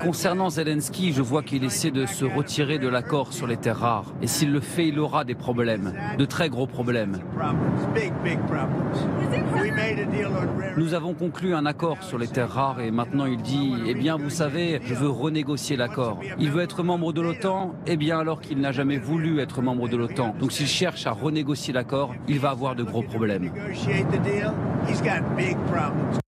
Concernant Zelensky, je vois qu'il essaie de se retirer de l'accord sur les terres rares. Et s'il le fait, il aura des problèmes, de très gros problèmes. Nous avons conclu un accord sur les terres rares et maintenant il dit « Eh bien, vous savez, je veux renégocier l'accord ». Il veut être membre de l'OTAN, eh bien alors qu'il n'a jamais voulu être membre de l'OTAN. Donc s'il cherche à renégocier l'accord, il va avoir de gros problèmes.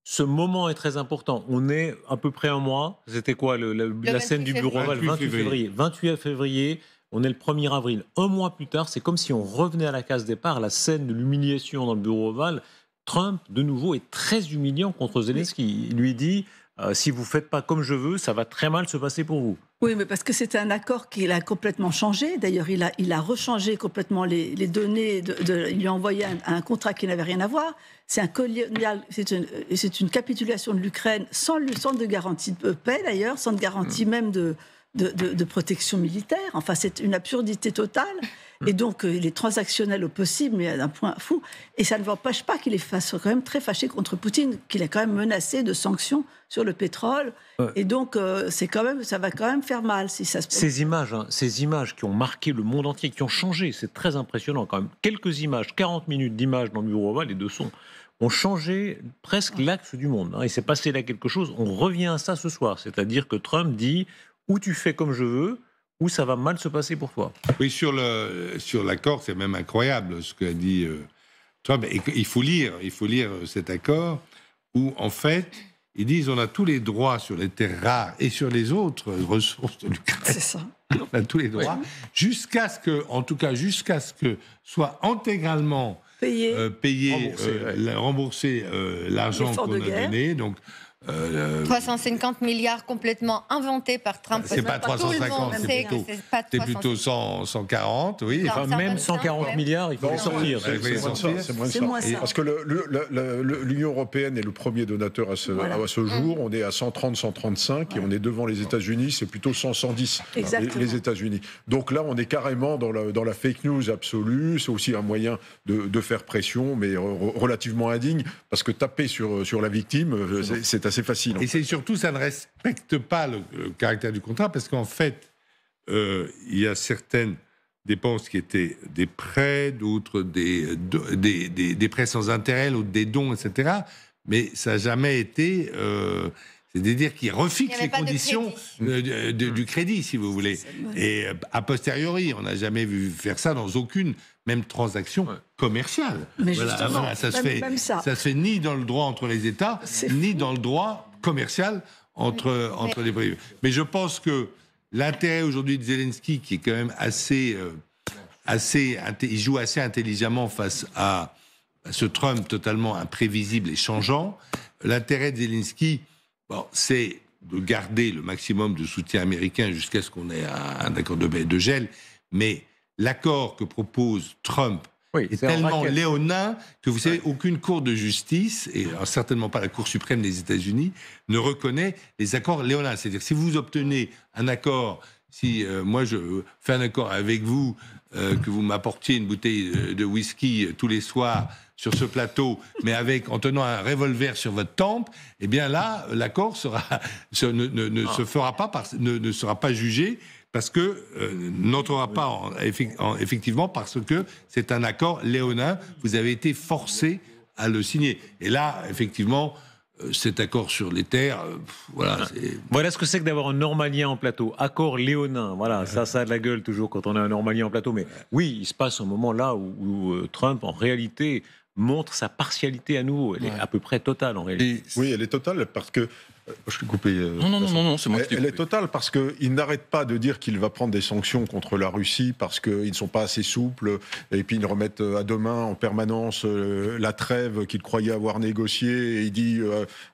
Ce moment est très important. On est à peu près un mois. C'était quoi la scène du bureau Oval? 28 février. 28 février, on est le 1er avril. Un mois plus tard, c'est comme si on revenait à la case départ. La scène de l'humiliation dans le bureau Oval. Trump, de nouveau, est très humiliant contre Zelensky. Il lui dit si vous ne faites pas comme je veux, ça va très mal se passer pour vous. Oui, mais parce que c'était un accord qu'il a complètement changé. D'ailleurs, il a rechangé complètement les données. Il lui a envoyé un contrat qui n'avait rien à voir. C'est un colonial, c'est une capitulation de l'Ukraine sans de garantie de paix, d'ailleurs, sans de garantie même de protection militaire. Enfin, c'est une absurdité totale. Et donc, il est transactionnel au possible, mais à un point fou. Et ça ne l'empêche pas qu'il est quand même très fâché contre Poutine, qu'il a quand même menacé de sanctions sur le pétrole. Ouais. Et donc, ça va quand même faire mal si ça se passe. Ces images qui ont marqué le monde entier, qui ont changé, c'est très impressionnant quand même. Quelques images, 40 minutes d'images dans le bureau Oval, les deux sons, ont changé presque l'axe du monde. Il s'est passé là quelque chose. On revient à ça ce soir. C'est-à-dire que Trump dit ou tu fais comme je veux, ou ça va mal se passer pour toi. Oui, sur l'accord, c'est même incroyable ce qu'a dit Trump. Et il faut lire cet accord où, en fait, ils disent on a tous les droits sur les terres rares et sur les autres ressources de l'Ukraine. C'est ça. On a tous les droits, jusqu'à ce que soit intégralement rembourser l'argent qu'on a donné. Donc, 350 milliards complètement inventés par Trump. C'est pas 350, c'est plutôt 140, oui. Enfin, même 140 milliards, il faut les sortir. C'est moins ça. Parce que l'Union européenne est le premier donateur à ce jour. On est à 130, 135 et on est devant les États-Unis. C'est plutôt 100, 110 les États-Unis. Donc là, on est carrément dans la fake news absolue. C'est aussi un moyen de faire pression, mais relativement indigne, parce que taper sur la victime, c'est assez facile. Et c'est surtout, ça ne respecte pas le caractère du contrat, parce qu'en fait, il y a certaines dépenses qui étaient des prêts, d'autres des prêts sans intérêt, d'autres des dons, etc. Mais ça n'a jamais été... c'est-à-dire qu'il refixe les conditions du crédit, si vous voulez. Et a posteriori, on n'a jamais vu faire ça dans aucune, même transaction commerciale. Mais justement, ça se fait ni dans le droit entre les États, ni dans le droit commercial entre les privés. Mais je pense que l'intérêt aujourd'hui de Zelensky, qui est quand même il joue assez intelligemment face à ce Trump totalement imprévisible et changeant, l'intérêt de Zelensky, c'est de garder le maximum de soutien américain jusqu'à ce qu'on ait un accord de gel. Mais l'accord que propose Trump est tellement léonin que, vous savez, aucune cour de justice, et certainement pas la Cour suprême des États-Unis, ne reconnaît les accords léonins. C'est-à-dire, si vous obtenez un accord, si moi je fais un accord avec vous, que vous m'apportiez une bouteille de whisky tous les soirs sur ce plateau, mais en tenant un revolver sur votre tempe, eh bien là, l'accord ne sera pas jugé, parce que n'entrera pas effectivement, parce que c'est un accord léonin. Vous avez été forcé à le signer. Et là, effectivement, cet accord sur les terres, Voilà ce que c'est que d'avoir un normalien en plateau. Accord léonin, voilà, ça a de la gueule toujours quand on a un normalien en plateau. Mais oui, il se passe un moment là où Trump, en réalité, montre sa partialité à nouveau. Elle est à peu près totale, en réalité. Oui, elle est totale, parce que... Je t'ai coupé. Non, c'est moi qui t'ai coupé. Elle est totale parce qu'il n'arrête pas de dire qu'il va prendre des sanctions contre la Russie parce qu'ils ne sont pas assez souples, et puis ils remettent à demain en permanence la trêve qu'il croyait avoir négociée, et il dit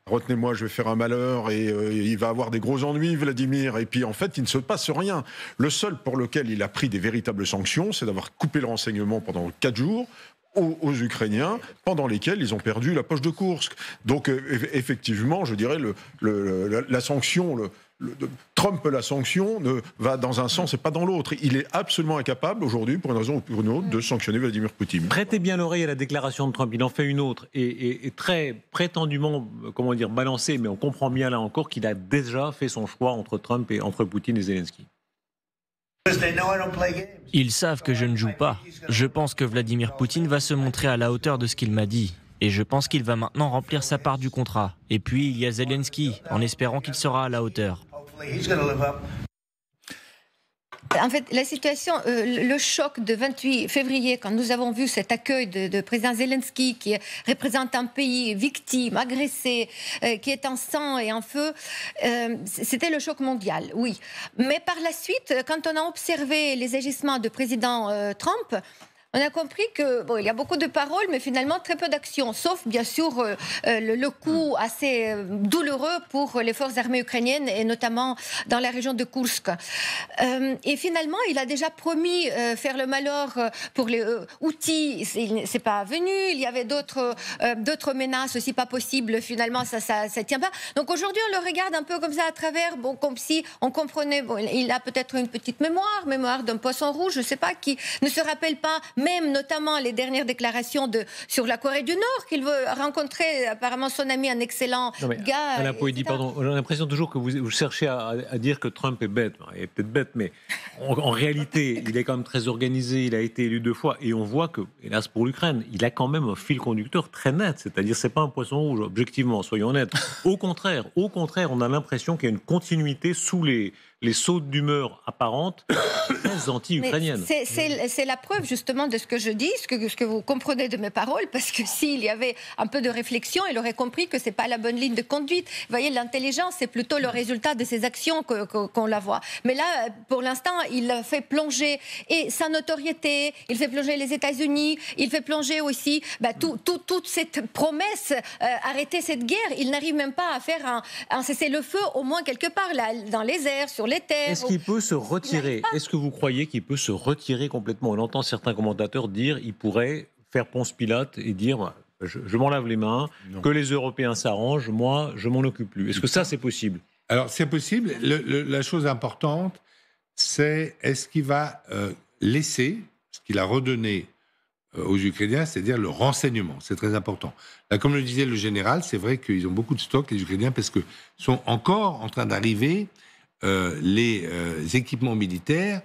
retenez-moi, je vais faire un malheur, et il va avoir des gros ennuis, Vladimir. Et puis en fait, il ne se passe rien. Le seul pour lequel il a pris des véritables sanctions, c'est d'avoir coupé le renseignement pendant 4 jours aux Ukrainiens, pendant lesquels ils ont perdu la poche de Koursk. Donc effectivement, je dirais, la sanction Trump, la sanction, va dans un sens et pas dans l'autre. Il est absolument incapable aujourd'hui, pour une raison ou pour une autre, de sanctionner Vladimir Poutine. Prêtez bien l'oreille à la déclaration de Trump. Il en fait une autre et très prétendument, comment dire, balancée, mais on comprend bien là encore qu'il a déjà fait son choix entre Poutine et Zelensky. Ils savent que je ne joue pas. Je pense que Vladimir Poutine va se montrer à la hauteur de ce qu'il m'a dit. Et je pense qu'il va maintenant remplir sa part du contrat. Et puis il y a Zelensky, en espérant qu'il sera à la hauteur. En fait, la situation, le choc de 28 février, quand nous avons vu cet accueil de président Zelensky, qui représente un pays victime, agressé, qui est en sang et en feu, c'était le choc mondial, oui. Mais par la suite, quand on a observé les agissements du président Trump, on a compris que il y a beaucoup de paroles, mais finalement très peu d'actions, sauf bien sûr le coup assez douloureux pour les forces armées ukrainiennes et notamment dans la région de Koursk. Et finalement, il a déjà promis faire le malheur pour les outils. C'est pas venu. Il y avait d'autres menaces aussi pas possibles. Finalement, ça tient pas. Donc aujourd'hui, on le regarde un peu comme ça à travers, comme si on comprenait. Il a peut-être une petite mémoire d'un poisson rouge, je sais pas, qui ne se rappelle pas. Même notamment les dernières déclarations sur la Corée du Nord, qu'il veut rencontrer apparemment son ami, un excellent gars. Madame Poëdi, pardon, j'ai l'impression toujours que vous cherchez à dire que Trump est bête. Il est peut-être bête, mais en réalité, il est quand même très organisé, il a été élu 2 fois, et on voit que, hélas pour l'Ukraine, il a quand même un fil conducteur très net, c'est-à-dire c'est pas un poisson rouge, objectivement, soyons honnêtes. Au contraire, on a l'impression qu'il y a une continuité sous les sautes d'humeur apparentes très anti-ukrainiennes. C'est la preuve justement de ce que je dis, ce que vous comprenez de mes paroles, parce que s'il y avait un peu de réflexion, il aurait compris que c'est pas la bonne ligne de conduite. Vous voyez, l'intelligence, c'est plutôt le résultat de ses actions qu'on la voit. Mais là, pour l'instant, il fait plonger et sa notoriété, il fait plonger les États-Unis, il fait plonger aussi toute cette promesse, arrêter cette guerre. Il n'arrive même pas à faire un cessez-le-feu, au moins quelque part, là, dans les airs, sur les terres. Est-ce qu'il peut se retirer? Est-ce que vous croyez qu'il peut se retirer complètement? On entend certains commentateurs dire qu'il pourrait faire Ponce Pilate et dire je m'en lave les mains, que les Européens s'arrangent, moi je m'en occupe plus. Est-ce que ça c'est possible? Alors c'est possible. La chose importante, c'est est-ce qu'il va laisser ce qu'il a redonné aux Ukrainiens, c'est-à-dire le renseignement. C'est très important. Là, comme le disait le général, c'est vrai qu'ils ont beaucoup de stocks, les Ukrainiens, parce qu'ils sont encore en train d'arriver les équipements militaires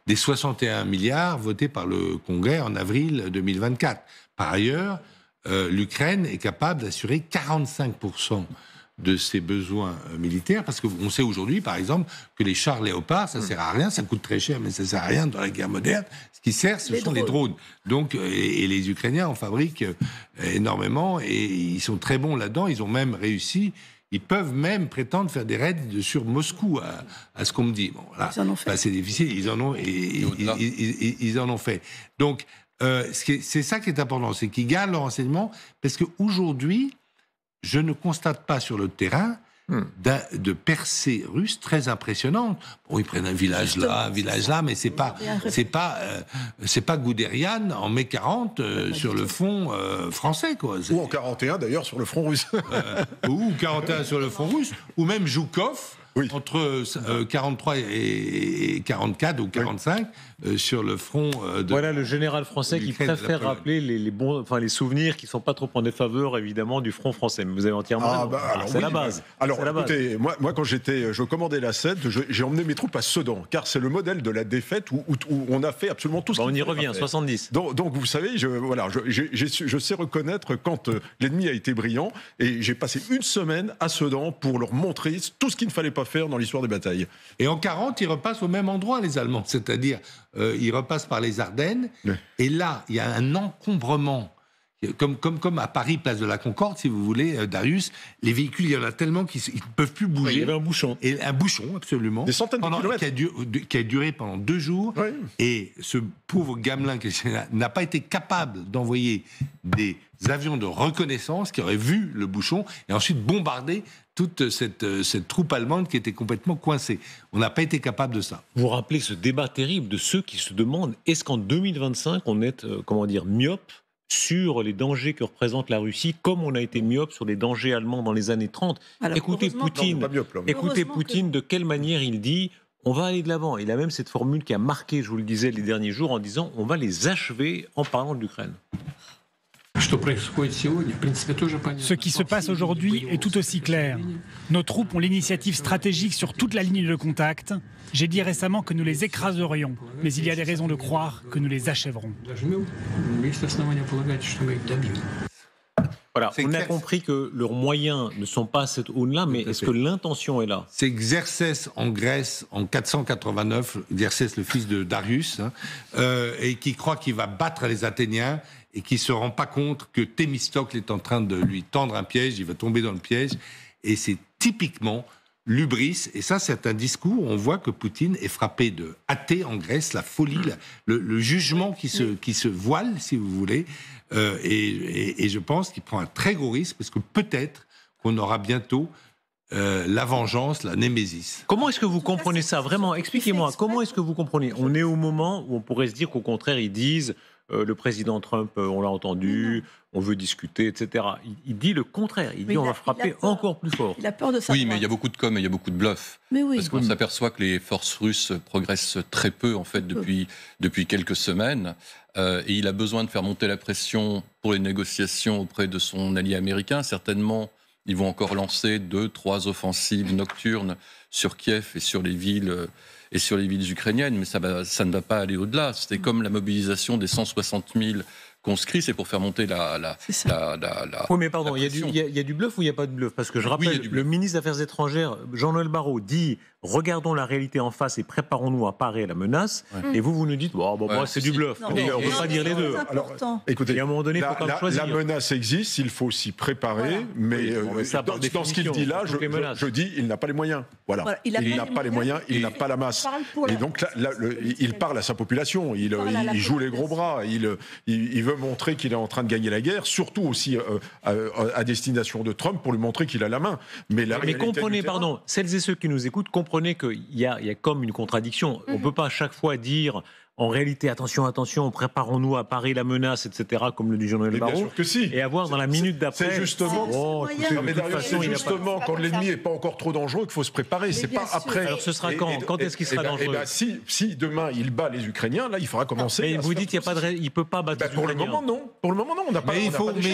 des 61 milliards votés par le Congrès en avril 2024. Par ailleurs, l'Ukraine est capable d'assurer 45% de ses besoins militaires, parce qu'on sait aujourd'hui, par exemple, que les chars Léopard, ça sert à rien, ça coûte très cher, mais ça sert à rien dans la guerre moderne. Ce qui sert, ce sont les drones. Donc, et les Ukrainiens en fabriquent énormément, et ils sont très bons là-dedans. Ils ont même réussi. Ils peuvent même prétendre faire des raids sur Moscou, à ce qu'on me dit. Bon, voilà. Ils en ont fait. C'est difficile, ils en ont fait. Donc, c'est ça qui est important, c'est qu'ils gardent le renseignement, parce qu'aujourd'hui, je ne constate pas sur le terrain de percées russes très impressionnantes. Bon, ils prennent un village là, mais c'est pas Guderian en mai 40 sur le front français, quoi. Ou en 41 d'ailleurs sur le front russe. Ou 41 sur le front russe, ou même Zhoukov. Oui. Entre 43 et 44 ou 45 sur le front de... Voilà le général français qui préfère rappeler les souvenirs qui ne sont pas trop en défaveur, évidemment, du front français. Mais vous avez entièrement raison. C'est la base. Alors, écoutez, moi, quand je commandais la 7, j'ai emmené mes troupes à Sedan, car c'est le modèle de la défaite où on a fait absolument tout ce qu'il on y fallait revient, pas faire. 70. Donc, vous savez, je sais reconnaître quand l'ennemi a été brillant, et j'ai passé une semaine à Sedan pour leur montrer tout ce qu'il ne fallait pas faire dans l'histoire des batailles. Et en 40, ils repassent au même endroit, les Allemands. C'est-à-dire, ils repassent par les Ardennes. Oui. Et là, il y a un encombrement. Comme à Paris, place de la Concorde, si vous voulez, Darius, les véhicules, il y en a tellement qu'ils ne peuvent plus bouger. Oui, il y avait un bouchon. Et un bouchon, absolument. Des centaines de kilomètres. Qui a duré pendant 2 jours. Oui. Et ce pauvre gamelin n'a pas été capable d'envoyer des avions de reconnaissance qui auraient vu le bouchon et ensuite bombardé toute cette troupe allemande qui était complètement coincée. On n'a pas été capable de ça. Vous vous rappelez ce débat terrible de ceux qui se demandent est-ce qu'en 2025, on est, myope sur les dangers que représente la Russie, comme on a été myope sur les dangers allemands dans les années 30. Alors, Écoutez Poutine, de quelle manière il dit on va aller de l'avant. Il a même cette formule qui a marqué, je vous le disais, les derniers jours, en disant on va les achever en parlant de l'Ukraine. Ce qui se passe aujourd'hui est tout aussi clair. Nos troupes ont l'initiative stratégique sur toute la ligne de contact. J'ai dit récemment que nous les écraserions, mais il y a des raisons de croire que nous les achèverons. Voilà, on a compris que leurs moyens ne sont pas à cette aune-là, mais est-ce que l'intention est là? C'est Xerxès en Grèce en 489, Xerxès le fils de Darius, et qui croit qu'il va battre les Athéniens et qui ne se rend pas compte que Thémistocle est en train de lui tendre un piège, il va tomber dans le piège, et c'est typiquement l'hubris, et ça c'est un discours où on voit que Poutine est frappé de athée en Grèce, la folie, le jugement qui se voile, si vous voulez, et je pense qu'il prend un très gros risque, parce que peut-être qu'on aura bientôt la vengeance, la némésis. Comment est-ce que vous comprenez ça? Vraiment, expliquez-moi, comment est-ce que vous comprenez? On est au moment où on pourrait se dire qu'au contraire, ils disent le président Trump, on l'a entendu, on veut discuter, etc. Il dit le contraire. Il dit on va frapper encore plus fort. Il a peur de ça. Oui, mais il y a beaucoup de com' et il y a beaucoup de bluff. Parce qu'on s'aperçoit que les forces russes progressent très peu, en fait, depuis quelques semaines. Et il a besoin de faire monter la pression pour les négociations auprès de son allié américain. Certainement, ils vont encore lancer 2-3 offensives nocturnes sur Kiev et sur les villes ukrainiennes, mais ça ne va pas aller au-delà. C'était comme la mobilisation des 160 000 conscrits, c'est pour faire monter la Oui, mais pardon, il y a du bluff ou il n'y a pas de bluff? Parce que je rappelle, le ministre des Affaires étrangères, Jean-Noël Barrot, dit regardons la réalité en face et préparons-nous à parer la menace. Et vous nous dites c'est du bluff. On ne peut pas dire les deux. Alors, écoutez, à un moment donné, il faut quand même choisir. La menace existe, il faut s'y préparer, mais dans ce qu'il dit là, je dis il n'a pas les moyens. Voilà. Il n'a pas les moyens, il n'a pas la masse. Et donc il parle à sa population, il joue les gros bras, il veut montrer qu'il est en train de gagner la guerre, surtout aussi à destination de Trump, pour lui montrer qu'il a la main. Mais comprenez, celles et ceux qui nous écoutent, comprenez qu'il y a comme une contradiction. On ne peut pas à chaque fois dire en réalité, attention, préparons-nous à parer la menace, etc., comme le dit Jean-Noël Barrot, et avoir dans la minute d'après... C'est justement, quand l'ennemi n'est pas encore trop dangereux qu'il faut se préparer, c'est pas après... Alors ce sera quand? Quand est-ce qu'il sera dangereux? Si demain il bat les Ukrainiens, là il faudra commencer... Mais vous dites qu'il ne peut pas battre les Ukrainiens. Pour le moment non, on n'a pas... Mais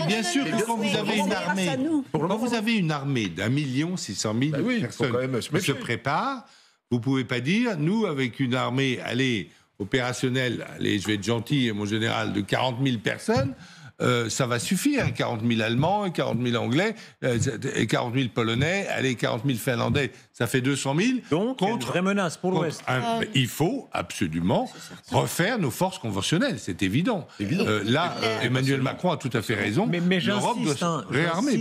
bien sûr que quand vous avez une armée... Quand vous avez une armée d'1 600 000 personnes qui se préparent, vous ne pouvez pas dire, nous, avec une armée, opérationnelle, je vais être gentil, mon général, de 40 000 personnes, ça va suffire. 40 000 Allemands, 40 000 Anglais, et 40 000 Polonais, 40 000 Finlandais, ça fait 200 000. Donc, contre une vraie menace pour l'Ouest. Il faut absolument refaire nos forces conventionnelles, c'est évident. Emmanuel Macron a tout à fait raison. Mais l'Europe doit se réarmer.